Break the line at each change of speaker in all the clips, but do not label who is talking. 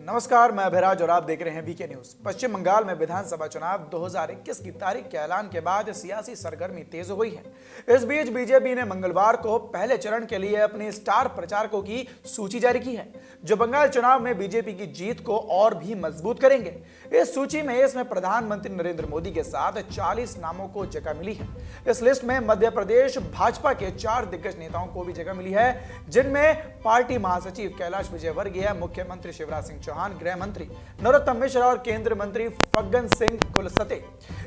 नमस्कार, मैं अभिराज और आप देख रहे हैं वीके न्यूज। पश्चिम बंगाल में विधानसभा चुनाव 2021 की तारीख के ऐलान के बाद सियासी सरगर्मी तेज हो गई है। इस बीच बीजेपी ने मंगलवार को पहले चरण के लिए अपने स्टार प्रचारकों की सूची जारी की है, जो बंगाल चुनाव में बीजेपी की जीत को और भी मजबूत करेंगे। इस सूची में इसमें प्रधानमंत्री नरेंद्र मोदी के साथ 40 नामों को जगह मिली है। इस लिस्ट में मध्य प्रदेश भाजपा के 4 दिग्गज नेताओं को भी जगह मिली है, जिनमें पार्टी महासचिव कैलाश विजयवर्गीय, मुख्यमंत्री शिवराज सिंह चौहान, गृह मंत्री नरोत्तम मिश्रा और केंद्रीय मंत्री फग्गन सिंह कुलस्ते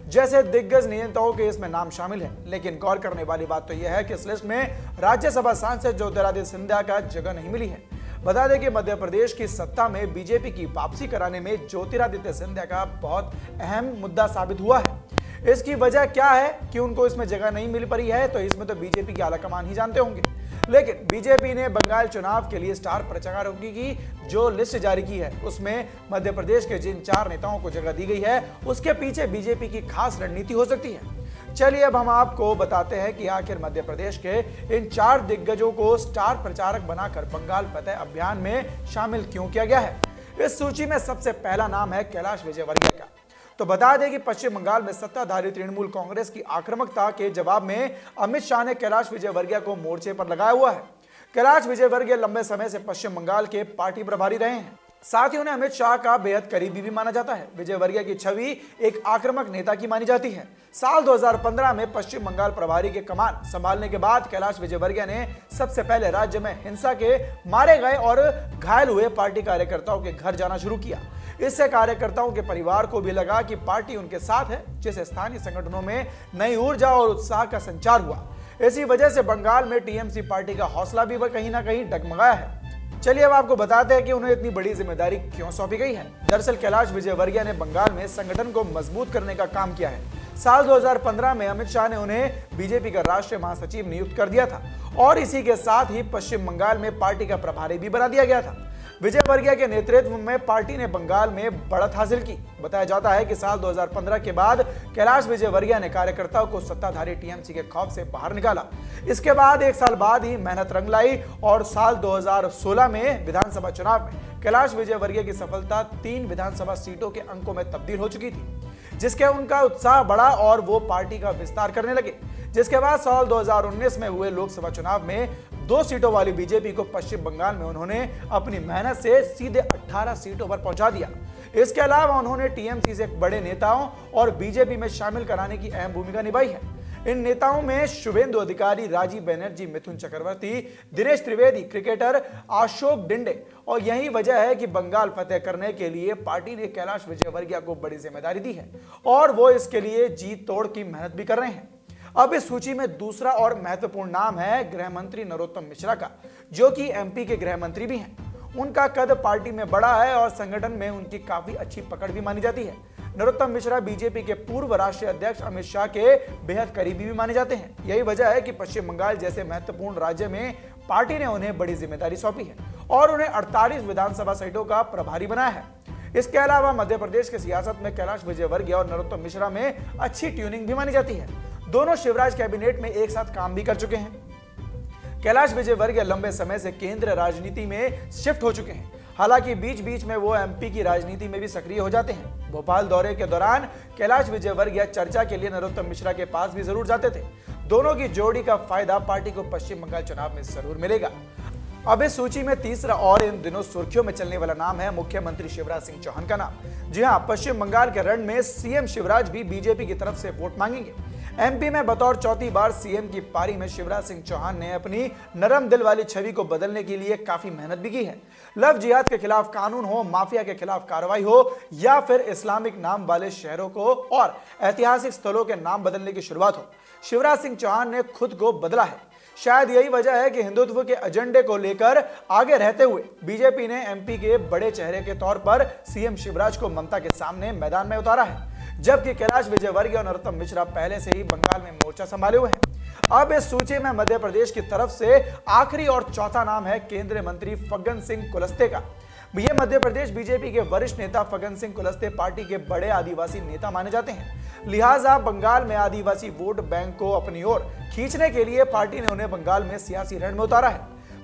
जैसे दिग्गज नेताओं के इसमें नाम शामिल हैं। लेकिन गौर करने वाली बात तो यह है कि इस लिस्ट में राज्यसभा सांसद ज्योतिरादित्य सिंधिया का जगह नहीं मिली है। बता दें कि मध्य प्रदेश की सत्ता में बीजेपी की वापसी कराने में ज्योतिरादित्य सिंधिया का बहुत अहम मुद्दा साबित हुआ है। इसकी वजह क्या है कि उनको इसमें जगह नहीं मिल पाई है, तो इसमें तो बीजेपी की आलाकमान ही जानते होंगे। लेकिन बीजेपी ने बंगाल चुनाव के लिए स्टार प्रचारकों की जो लिस्ट जारी की है, उसमें मध्य प्रदेश के जिन 4 नेताओं को जगह दी गई है, उसके पीछे बीजेपी की खास रणनीति हो सकती है। चलिए अब हम आपको बताते हैं कि आखिर मध्य प्रदेश के इन 4 दिग्गजों को स्टार प्रचारक बनाकर बंगाल फतेह अभियान में शामिल क्यों किया गया है। इस सूची में सबसे पहला नाम है कैलाश विजयवर्गीय का। तो बता दें कि पश्चिम बंगाल में सत्ताधारी तृणमूल कांग्रेस की आक्रामकता के जवाब में अमित शाह ने कैलाश विजयवर्गीय को मोर्चे पर लगाया हुआ है। कैलाश विजयवर्गीय लंबे समय से पश्चिम बंगाल के पार्टी प्रभारी रहे हैं। साथ ही उन्हें अमित शाह का बेहद करीबी भी माना जाता है। विजयवर्गीय की छवि एक आक्रामक नेता की मानी जाती है। साल 2015 में पश्चिम बंगाल प्रभारी के कमान संभालने के बाद कैलाश विजयवर्गीय ने सबसे पहले राज्य में हिंसा के मारे गए और घायल हुए पार्टी कार्यकर्ताओं के घर जाना शुरू किया। इससे कार्यकर्ताओं के परिवार को भी लगा कि पार्टी उनके साथ है, जिससे स्थानीय संगठनों में नई ऊर्जा और उत्साह का संचार हुआ। इसी वजह से बंगाल में टीएमसी पार्टी का हौसला भी कहीं ना कहीं डगमगाया है। चलिए अब आपको बताते हैं कि उन्हें इतनी बड़ी जिम्मेदारी क्यों सौंपी गई है। दरअसल कैलाश विजयवर्गीय ने बंगाल में संगठन को मजबूत करने का काम किया है। साल 2015 में अमित शाह ने उन्हें बीजेपी का राष्ट्रीय महासचिव नियुक्त कर दिया था और इसी के साथ ही पश्चिम बंगाल में पार्टी का प्रभारी भी बना दिया गया था। विजयवर्गीय के नेतृत्व में पार्टी ने बंगाल में बढ़त हासिल की। बताया जाता है कि साल 2015 के बाद कैलाश विजयवर्गीय ने कार्यकर्ताओं को सत्ताधारी टीएमसी के खौफ से बाहर निकाला। इसके बाद 1 साल बाद ही मेहनत रंग लाई और साल 2016 में विधानसभा चुनाव में कैलाश विजयवर्गीय की सफलता 3 विधानसभा सीटों के अंकों में तब्दील हो चुकी थी, जिसके उनका उत्साह बढ़ा और वो पार्टी का विस्तार करने लगे। जिसके बाद साल 2019 में हुए लोकसभा चुनाव में 2 सीटों वाली बीजेपी को पश्चिम बंगाल में उन्होंने अपनी मेहनत से सीधे 18 सीटों पर पहुंचा दिया। इसके अलावा उन्होंने टीएमसी से बड़े नेताओं और बीजेपी में शामिल कराने की अहम भूमिका निभाई है। इन नेताओं में शुभेंदु अधिकारी, राजीव बनर्जी, मिथुन चक्रवर्ती, दिनेश त्रिवेदी, क्रिकेटर अशोक डिंडे। और यही वजह है कि बंगाल फतेह करने के लिए पार्टी ने कैलाश विजयवर्गीय को बड़ी जिम्मेदारी दी है और वो इसके लिए जी तोड़ की मेहनत भी कर रहे हैं। अब इस सूची में दूसरा और महत्वपूर्ण नाम है गृह मंत्री नरोत्तम मिश्रा का, जो कि एमपी के गृह मंत्री भी हैं। उनका कद पार्टी में बड़ा है और संगठन में उनकी काफी अच्छी पकड़ भी मानी जाती है। नरोत्तम मिश्रा बीजेपी के पूर्व राष्ट्रीय अध्यक्ष अमित शाह के बेहद करीबी भी माने जाते हैं। यही वजह है कि पश्चिम बंगाल जैसे महत्वपूर्ण राज्य में पार्टी ने उन्हें बड़ी जिम्मेदारी सौंपी है और उन्हें 48 विधानसभा सीटों का प्रभारी बनाया है। इसके अलावा मध्य प्रदेश की सियासत में कैलाश विजयवर्गीय और नरोत्तम मिश्रा में अच्छी ट्यूनिंग भी मानी जाती है। दोनों शिवराज कैबिनेट में एक साथ काम भी कर चुके हैं। कैलाश विजयवर्गीय लंबे समय से केंद्रीय राजनीति में शिफ्ट हो चुके हैं। हालांकि बीच बीच में वो एमपी की राजनीति में भी सक्रिय हो जाते हैं। भोपाल दौरे के दौरान कैलाश विजयवर्गीय चर्चा के लिए नरोत्तम मिश्रा के पास भी जरूर जाते थे। दोनों की जोड़ी का फायदा पार्टी को पश्चिम बंगाल चुनाव में जरूर मिलेगा। अब इस सूची में तीसरा और इन दिनों सुर्खियों में चलने वाला नाम है मुख्यमंत्री शिवराज सिंह चौहान का नाम। जी हां, पश्चिम बंगाल के रण में सीएम शिवराज भी बीजेपी की तरफ से वोट मांगेंगे। एमपी में बतौर 4थी बार सीएम की पारी में शिवराज सिंह चौहान ने अपनी नरम दिल वाली छवि को बदलने के लिए काफी मेहनत भी की है। लव जिहाद के खिलाफ कानून हो, माफिया के खिलाफ कार्रवाई हो या फिर इस्लामिक नाम वाले शहरों को और ऐतिहासिक स्थलों के नाम बदलने की शुरुआत हो, शिवराज सिंह चौहान ने खुद को बदला है। शायद यही वजह है कि हिंदुत्व के एजेंडे को लेकर आगे रहते हुए बीजेपी ने एमपी के बड़े चेहरे के तौर पर सीएम शिवराज को ममता के सामने मैदान में उतारा है, जबकि कैलाश विजयवर्गीय और नरोत्तम मिश्रा पहले से ही बंगाल में मोर्चा संभाले हुए हैं। अब इस सूची में मध्य प्रदेश की तरफ से आखिरी और चौथा नाम है केंद्रीय मंत्री फग्गन सिंह कुलस्ते का। ये मध्य प्रदेश बीजेपी के वरिष्ठ नेता फग्गन सिंह कुलस्ते पार्टी के बड़े आदिवासी नेता माने जाते हैं। लिहाजा बंगाल में आदिवासी वोट बैंक को अपनी ओर खींचने के लिए पार्टी ने उन्हें बंगाल में सियासी रण में उतारा है।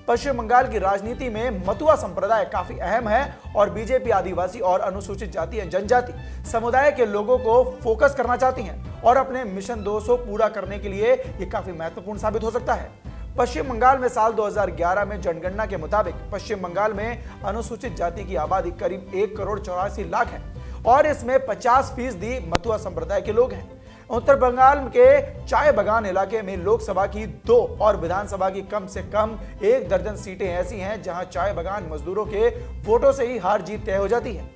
पश्चिम बंगाल की राजनीति में मतुआ संप्रदाय काफी अहम है और बीजेपी आदिवासी और अनुसूचित जाति एवं जनजाति समुदाय के लोगों को फोकस करना चाहती है और अपने मिशन 200 पूरा करने के लिए ये काफी महत्वपूर्ण साबित हो सकता है। पश्चिम बंगाल में साल 2011 में जनगणना के मुताबिक पश्चिम बंगाल में अनुसूचित जाति की आबादी करीब 1,84,00,000 है और इसमें 50% मतुआ संप्रदाय के लोग हैं। उत्तर बंगाल के चाय बागान इलाके में लोकसभा की 2 और विधानसभा की कम से कम 1 दर्जन सीटें ऐसी हैं जहां चाय बागान मजदूरों के वोटों से ही हार जीत तय हो जाती है।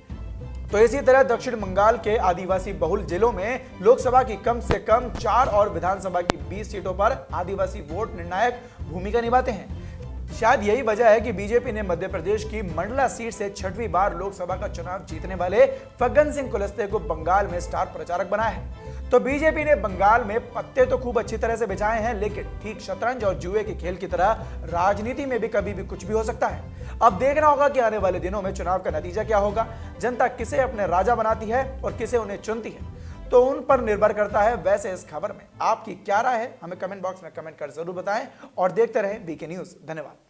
तो इसी तरह दक्षिण बंगाल के आदिवासी बहुल जिलों में लोकसभा की कम से कम 4 और विधानसभा की 20 सीटों पर आदिवासी वोट निर्णायक भूमिका निभाते हैं। शायद यही वजह है कि बीजेपी ने मध्य प्रदेश की मंडला सीट से 6वीं बार लोकसभा का चुनाव जीतने वाले फग्गन सिंह कुलस्ते को बंगाल में स्टार प्रचारक बनाया है। तो बीजेपी ने बंगाल में पत्ते तो खूब अच्छी तरह से बिछाए हैं, लेकिन ठीक शतरंज और जुए के खेल की तरह राजनीति में भी कभी भी कुछ भी हो सकता है। अब देखना होगा कि आने वाले दिनों में चुनाव का नतीजा क्या होगा, जनता किसे अपने राजा बनाती है और किसे उन्हें चुनती है, तो उन पर निर्भर करता है। वैसे इस खबर में आपकी क्या राय है, हमें कमेंट बॉक्स में कमेंट कर जरूर बताएं और देखते रहें बीके न्यूज। धन्यवाद।